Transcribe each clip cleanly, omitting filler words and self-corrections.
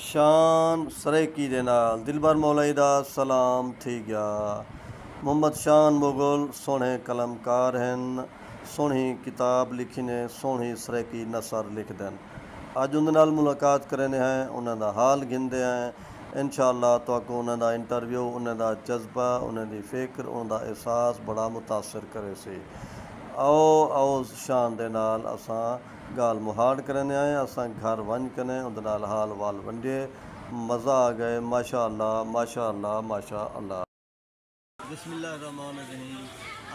شان سریکی دے نال دلبر مولائی دا سلام تھی گیا۔ محمد شان مغل سونے قلمکار ہیں، سونی کتاب لکھی نے، سونی سریکی نثر لکھ دین۔ اج اندر نال ملاقات کرنے ہیں، انہاں دا حال گھندے ہیں۔ انشاءاللہ تو کو انہاں دا انٹرویو، انہاں دا جذبہ، انہاں دی فکر، انہاں دا احساس بڑا متاثر کرے سی۔ آؤ شان دے نال اساں گال مہاڑ کرنے آئے، اساں گھر ونج کنے اندر نال حال وال ونڈے، مزہ آ گئے۔ ماشاءاللہ ماشاءاللہ ماشاءاللہ۔ بسم اللہ الرحمن الرحیم۔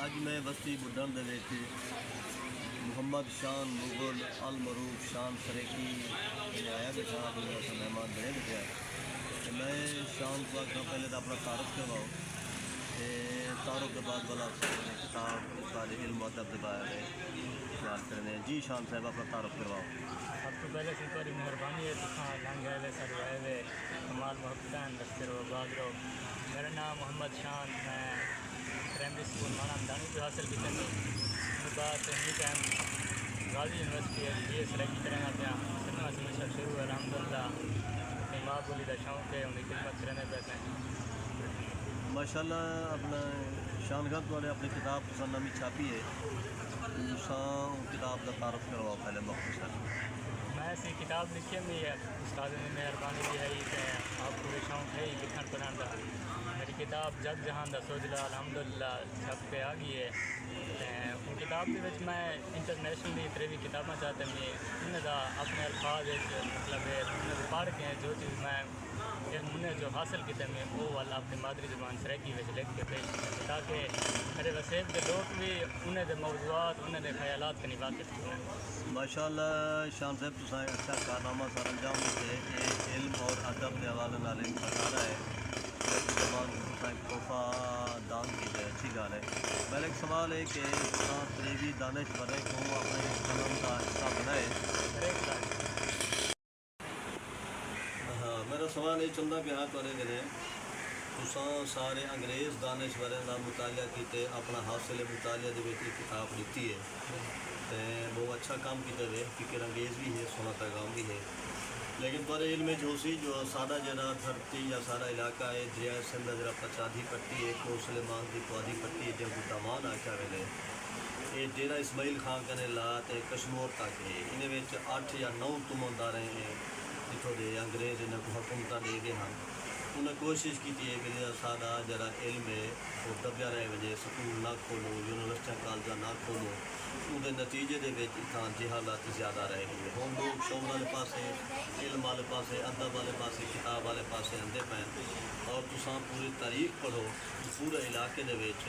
اج میں بستی بڈھن دے وچ محمد شان مغل المعروف شان سریکی آیا بیٹھا، مہمان بنے بیٹھا ہے۔ میں شان کو آخنا پہلے تو اپنا تعارف کرواؤ، تعارف کے بعد والا کتاب طالب علم ادب کے بارے خیال کرنے۔ جی شان صاحب اپنا تعارف کرواؤ۔ سب تو پہلے سی تاری مہربانی ہے، لنگ آئے سارے آئے ہوئے کمال محبتان رکھتے رہو باد رہو۔ میرا نام محمد شان، میں پرائمری اسکول مانا مدانی کو حاصل کی تھی۔ اس بعد ہی ٹائم غازی یونیورسٹی ہے، بی ایس سلیکٹ کرنا پیا، سننا سمجھا شروع ہے۔ الحمدللہ ماں بولی کا شوق ہے، انہیں خدمت کرنے پیسے۔ ماشاءاللہ اپنا شان گھر والے اپنی کتاب پسند نمی چھاپی ہے، کتاب کا تعارف کرواؤ پہلے مختصر۔ میں سی کتاب لکھی بھی ہے، استاد نے مہربانی بھی ہے کہ آپ کو بھی شوق ہے لکھن پڑھن کا۔ میری کتاب جگ جہان دا سوجلا الحمدللہ چھپ کے آ گئی ہے۔ وہ کتاب کے وچ میں انٹرنیشنلی تریوی کتابیں چاہتے ہیں، انہیں دا اپنے الفاظ مطلب انہیں پڑھ کے جو چیز میں انہیں جو حاصل کیتے ہیں وہ والا اپنی مادری زبان سریکی وچ لکھ کے پیش کریں تاکہ میرے وسیب کے لوگ بھی انہیں دے موضوعات، انہیں دے خیالات کے واقف کریں۔ ماشاءاللہ شان صاحب تساں اچھا کارنامہ سر انجام دیتے، علم اور ادب کے حوالے نال ایک خزانہ ہے، زبان تساں ایک تحفہ دان کی ہے، اچھی گل ہے۔ میرا ایک سوال ہے کہ تساں تریوی دانش ورے کو اپنے قلم کا حصہ بنائے؟ ہاں، میرا سوال یہ چلتا پیا تھوڑے دن تساں سارے انگریز دانش ورے کا مطالعہ کیتے، اپنا حاصل مطالعہ دے وچ کتاب لکھی ہے، تے بہت اچھا کام کیتے ہوئے، فکر انگیز بھی ہے، سونا پیغام بھی ہے۔ لیکن تھوڑے علم جو سی جو سارا جڑا دھرتی یا سارا علاقہ ہے دریائے سندھ جڑا پچادی پٹی ہے، کو سلیمان کی پوادی پٹی ہے، جب دامان آخیا ویلے یہ ڈیرا اسماعیل خان کنے لا تے کشمور تک ہے، انہیں 8 یا 9 تمندارے ہیں جتوں دے انگریز انہیں کو حکومتاں دے گئے ہیں۔ انہیں کوشش کی ہے کہ سارا جڑا علم ہے وہ دبیا رہے وجہ سکول نہ کھولو، یونیورسٹیاں کالجاں نہ کھولو، ان نتیجے دے وچ اتھاں جہالت زیادہ رہ گئی ہے۔ ہن لوگ شوق والے پاسے، علم والے پاسے، ادب والے پاسے، کتاب والے پاسے آندے پین، اور تساں پوری تاریخ پڑھو، پورے علاقے دے وچ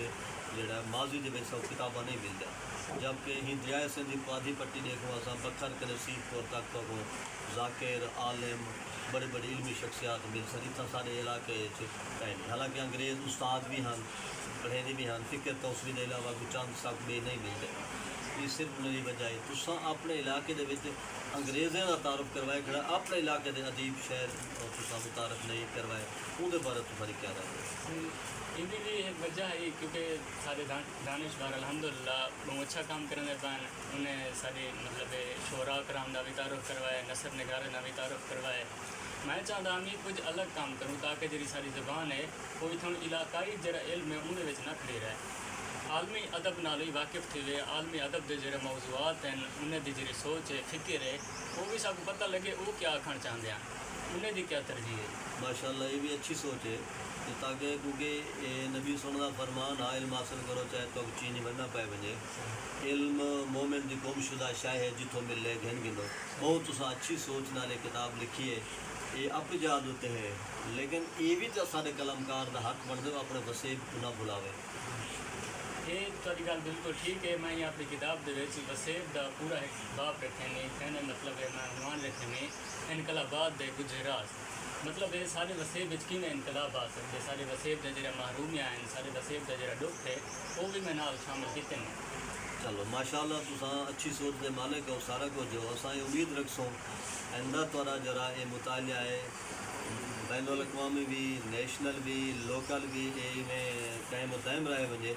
جڑا ماضی دے وچ سب کتاباں نہیں ملدیاں، جبکہ ہی دریائے سندھ دی پوادی پٹی دیکھو اساں بکھر کے نصیب پور تک کو ذاکر عالم بڑے بڑی علمی شخصیات مل سکتی اتنا سارے علاقے پہ نہیں۔ حالانکہ انگریز استاد بھی ہیں، پڑھے بھی ہیں، فکر توسوی کے علاوہ کوئی چند سخت بھی نہیں ملتے۔ یہ صرف انہیں بجائے تساں اپنے علاقے دے وچ انگریزیں کا تعارف کروائے کھڑا، اپنے علاقے دے ادیب شہر اور تساں متعارف نہیں کروائے، وہ دے بارے تمہاری کیا رائے ہے؟ ان کی بھی ایک وجہ ہے کیونکہ سارے دانشور الحمدللہ بہت اچھا کام کرنے پائے، انہیں ساری مطلب شعراء کرام کا بھی تعارف کروائے، نثر نگارے کا بھی تعارف کروائے۔ میں چاہتا ہوں کچھ الگ کام کروں تاکہ جی ساری زبان ہے وہ بھی تھوڑی علاقائی جڑا علم ہے انہیں نہ کھڑی رہے، عالمی ادب نال ہی واقف تھی وے، عالمی ادب کے جڑے موضوعات ہیں انہیں دی جڑی سوچ ہے، فکر ہے، وہ بھی سب کو پتہ لگے وہ کیا آکھنا چاہتے ہیں، انہیں دی کیا ترجیح ہے۔ ماشاءاللہ یہ بھی اچھی سوچ ہے، تاکہ کیونکہ نبی صلی اللہ علیہ وسلم کا فرمان ہے علم حاصل کرو چاہے تو چینی بننا پائے بجے، علم مومن دی گم شدہ شاہ ہے جتوں ملے گھن گنو۔ بہت تساں اچھی سوچ نال کتاب لکھی ہے، یہ اپ یاد ہوتے ہیں، لیکن یہ بھی تو سارے قلمکار دا حق بن دے اپنے وسیب کو نہ بھلاوے۔ یہ تاری گل بالکل ٹھیک ہے، میں اپنی کتاب دے وچ وسیب دا پورا ایک باب رکھے نے، کہنے مطلب ہے میں عنوان رکھے نے انقلابات دے کچھ راز، مطلب یہ سارے وسیب وچ کیویں انقلاب آ سکتے، سارے وسیب دے جڑے محرومیاں ہیں، سارے وسیب دا جڑا دکھ ہے وہ بھی میں نال شامل کیتے ہیں۔ چلو ماشاءاللہ تساں اچھی سوچ دے مالک ہو، سارا کچھ جو اساں امید رکھسوں آئندہ تھوڑا جرا یہ مطالعہ ہے بین الاقوامی بھی نیشنل بھی لوکل بھی میں قائم و دائم رہے ونجے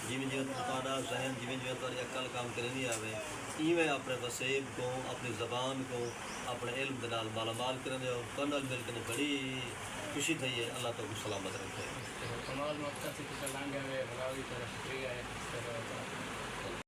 جیویں جیویں تہاڈا ذہن جیویں جیویں تہاڈی عقل کام کرنی آوے ایویں اپنے وسیب کو اپنی زبان کو اپنے علم دے نال مالا مال کرنے ہو تو نال مل کے بڑی خوشی تھی ہے. اللہ تو کو سلامت رکھے. کمال مقصد سے لانگے ہوئے بلاوی